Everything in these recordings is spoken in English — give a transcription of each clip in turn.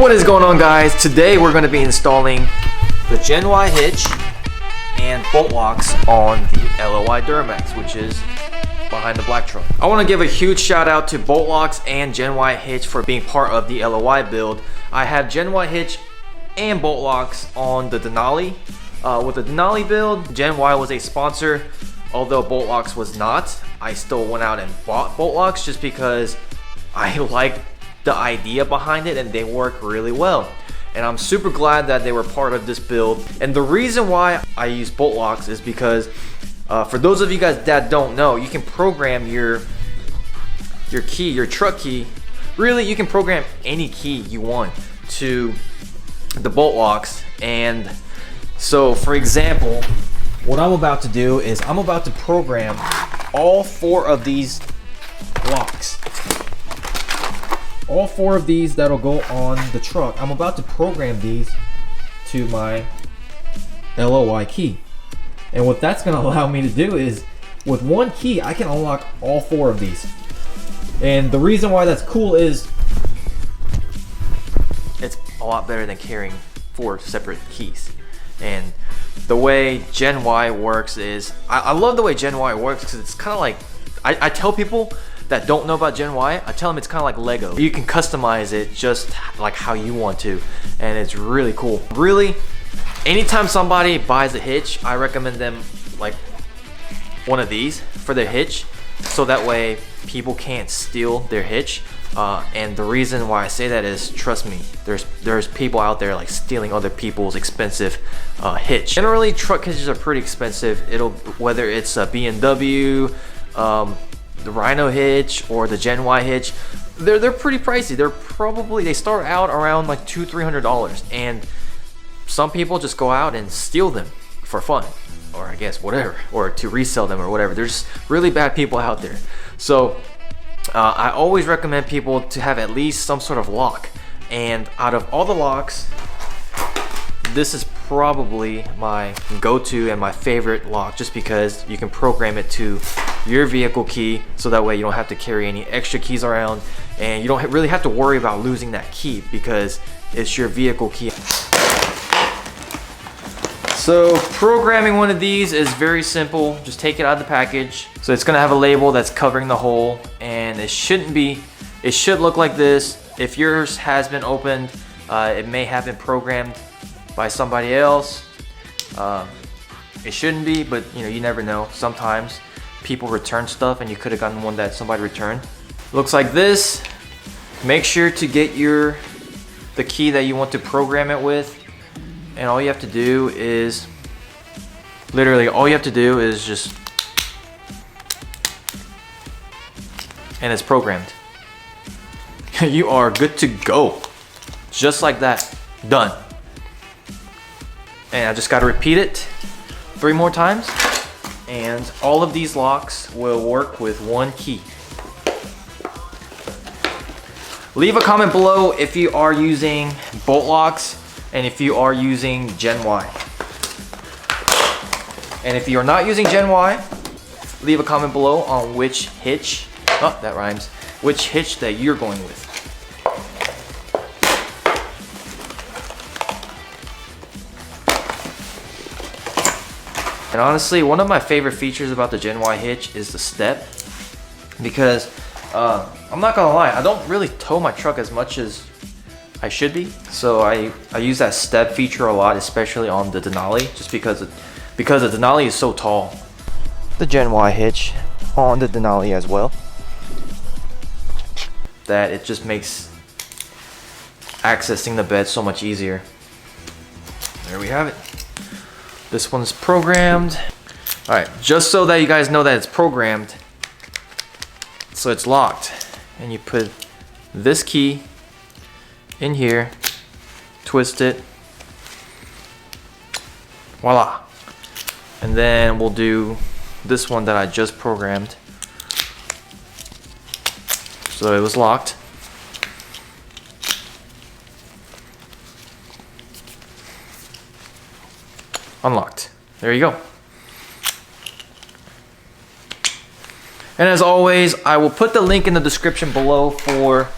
What is going on, guys? Today we're going to be installing the Gen Y hitch and bolt locks on the Lly Duramax, which is behind the black truck. I want to give a huge shout out to bolt locks and Gen Y hitch for being part of the Lly build. I have Gen Y hitch and bolt locks on the Denali. With the Denali build, Gen Y was a sponsor, although bolt locks was not. I still went out and bought bolt locks just because I liked the idea behind it and they work really well. And I'm super glad that they were part of this build. And the reason why I use bolt locks is because for those of you guys that don't know, you can program your key, your truck key. Really, you can program any key you want to the bolt locks. And so, for example, what I'm about to do is I'm about to program all 4 of these locks. All 4 of these that'll go on the truck. I'm about to program these to my LOY key. And what that's gonna allow me to do is, with one key, I can unlock all 4 of these. And the reason why that's cool is it's a lot better than carrying 4 separate keys. And the way Gen Y works is, I love the way Gen Y works because it's kind of like, I tell people that don't know about Gen Y, I tell them it's kind of like Lego. You can customize it just like how you want to, and it's really cool. Really, anytime somebody buys a hitch, I recommend them like one of these for their hitch, so that way people can't steal their hitch. And the reason why I say that is, trust me, there's people out there like stealing other people's expensive hitch. Generally, truck hitches are pretty expensive. Whether it's a BMW, the Rhino hitch or the Gen Y hitch, they're pretty pricey. They start out around like $200-300, and some people just go out and steal them for fun, or I guess whatever, or to resell them or whatever. There's really bad people out there. So I always recommend people to have at least some sort of lock. And out of all the locks, this is probably my go-to and my favorite lock, just because you can program it to your vehicle key, so that way you don't have to carry any extra keys around, and you don't really have to worry about losing that key because it's your vehicle key. So programming one of these is very simple. Just take it out of the package. So it's gonna have a label that's covering the hole, and it should look like this. If yours has been opened, it may have been programmed by somebody else. It shouldn't be, but you never know. Sometimes people return stuff and you could have gotten one that somebody returned. Looks like this. Make sure to get the key that you want to program it with, and all you have to do is just, and it's programmed. You are good to go. Just like that. Done. And I just got to repeat it 3 more times, and all of these locks will work with one key. Leave a comment below if you are using bolt locks and if you are using Gen Y. And if you are not using Gen Y, leave a comment below on which hitch, that rhymes, which hitch that you're going with. And honestly, one of my favorite features about the Gen Y hitch is the step, because I'm not gonna lie, I don't really tow my truck as much as I should be. So I use that step feature a lot, especially on the Denali, just because the Denali is so tall. The Gen Y hitch on the Denali as well, that it just makes accessing the bed so much easier. There we have it. This one's programmed. All right, just so that you guys know that it's programmed, so it's locked, and you put this key in here, twist it, voila. And then we'll do this one that I just programmed. So it was locked. Unlocked. There you go. And as always, I will put the link in the description below for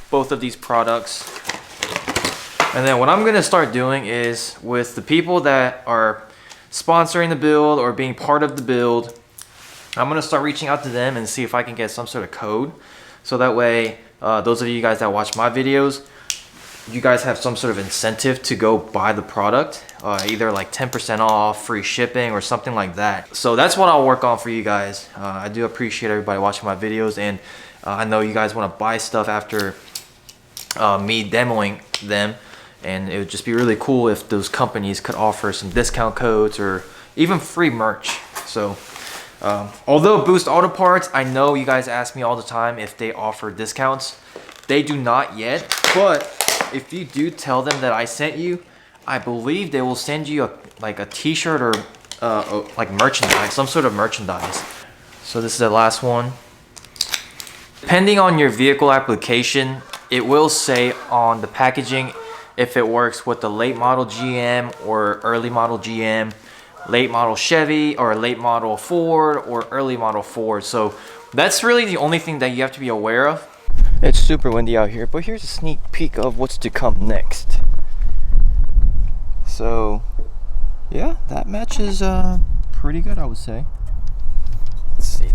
both of these products. And then what I'm gonna start doing is with the people that are sponsoring the build or being part of the build, I'm gonna start reaching out to them and see if I can get some sort of code. So that way, those of you guys that watch my videos, you guys have some sort of incentive to go buy the product, either like 10% off, free shipping, or something like that. So that's what I'll work on for you guys. I do appreciate everybody watching my videos, and I know you guys want to buy stuff after me demoing them, and it would just be really cool if those companies could offer some discount codes or even free merch. So although Boost Auto Parts, I know you guys ask me all the time if they offer discounts. They do not yet, but if you do tell them that I sent you, I believe they will send you a t-shirt or like merchandise, some sort of merchandise. So this is the last one. Depending on your vehicle application, it will say on the packaging if it works with the late model GM or early model GM, late model Chevy or late model Ford or early model Ford. So that's really the only thing that you have to be aware of. It's super windy out here, but here's a sneak peek of what's to come next. So yeah, that matches pretty good, I would say. Let's see.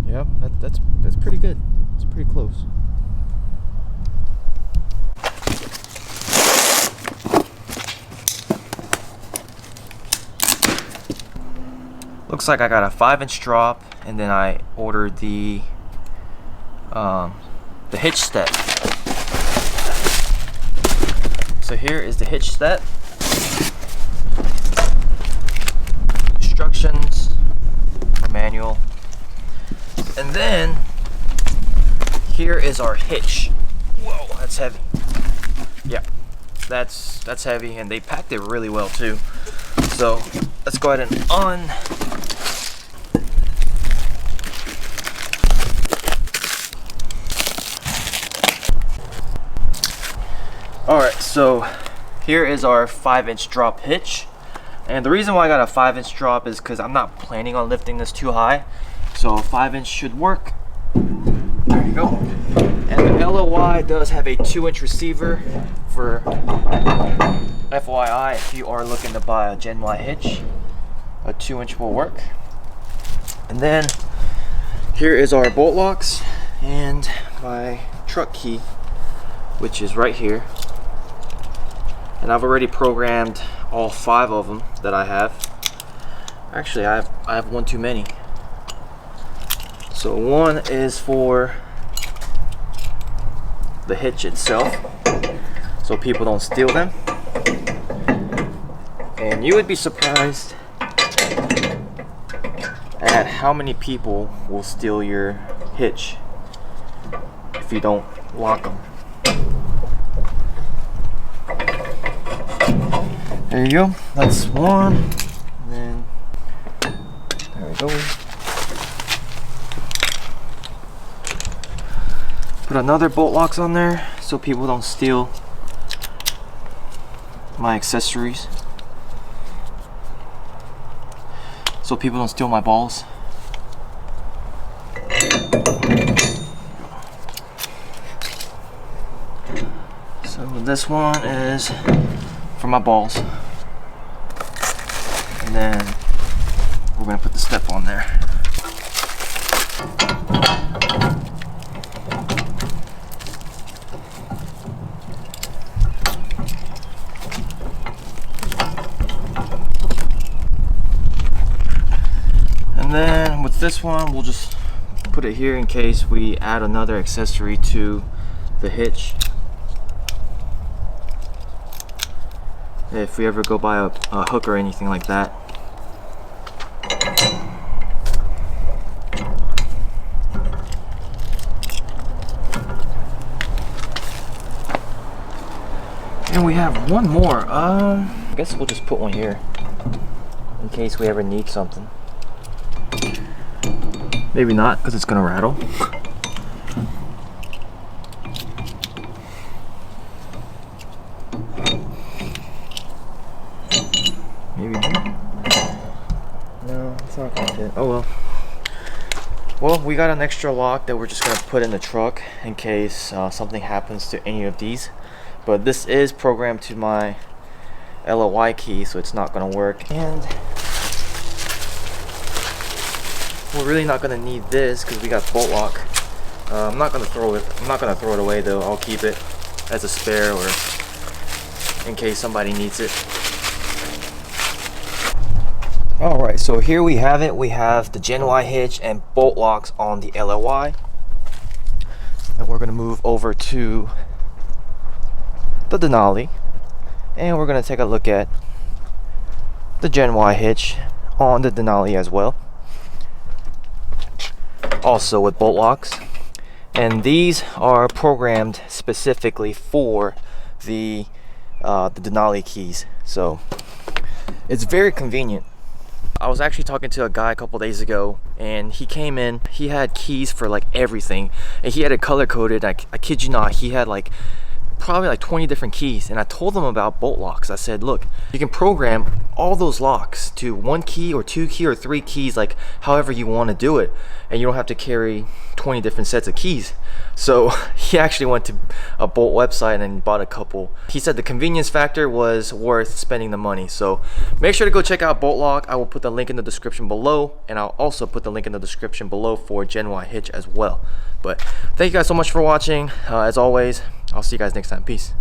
Yep, that's pretty good. It's pretty close. Looks like I got a 5-inch drop, and then I ordered the hitch step. So here is the hitch step. Instructions, a manual, and then here is our hitch. Whoa, that's heavy. Yeah, that's heavy, and they packed it really well too. So let's go ahead and Alright, so here is our 5-inch drop hitch. And the reason why I got a 5-inch drop is because I'm not planning on lifting this too high. So a 5-inch should work. There you go. And the LOY does have a 2-inch receiver for FYI, if you are looking to buy a Gen Y hitch, a 2-inch will work. And then here is our bolt locks and my truck key, which is right here. And I've already programmed all 5 of them that I have. Actually, I have one too many. So one is for the hitch itself, so people don't steal them. And you would be surprised at how many people will steal your hitch if you don't lock them. There you go, that's one. And then there we go. Put another bolt locks on there so people don't steal my accessories. So people don't steal my balls. So this one is for my balls. And then we're gonna put the step on there. And then with this one, we'll just put it here in case we add another accessory to the hitch. If we ever go buy a hook or anything like that. And we have one more. I guess we'll just put one here in case we ever need something. Maybe not, because it's gonna rattle. Maybe. No, it's not gonna fit. Oh well. Well, we got an extra lock that we're just gonna put in the truck in case something happens to any of these. but this is programmed to my Lly key, so it's not gonna work. And we're really not gonna need this because we got bolt lock. I'm not gonna throw it away though. I'll keep it as a spare or in case somebody needs it. Alright, so here we have it. We have the Gen Y hitch and bolt locks on the Lly. And we're gonna move over to the Denali. And we're gonna take a look at the Gen Y hitch on the Denali as well. Also with bolt locks. And these are programmed specifically for the Denali keys, so it's very convenient. I was actually talking to a guy a couple days ago, and he came in. He had keys for like everything, and he had it color coded. I kid you not, he had like probably like 20 different keys. And I told them about bolt locks. I said, look, you can program all those locks to 1 key or 2 key or 3 keys, like however you want to do it, and you don't have to carry 20 different sets of keys. So he actually went to a bolt website and bought a couple. He said the convenience factor was worth spending the money. So make sure to go check out bolt lock. I will put the link in the description below, and I'll also put the link in the description below for Gen Y hitch as well. But thank you guys so much for watching. As always, I'll see you guys next time. Peace.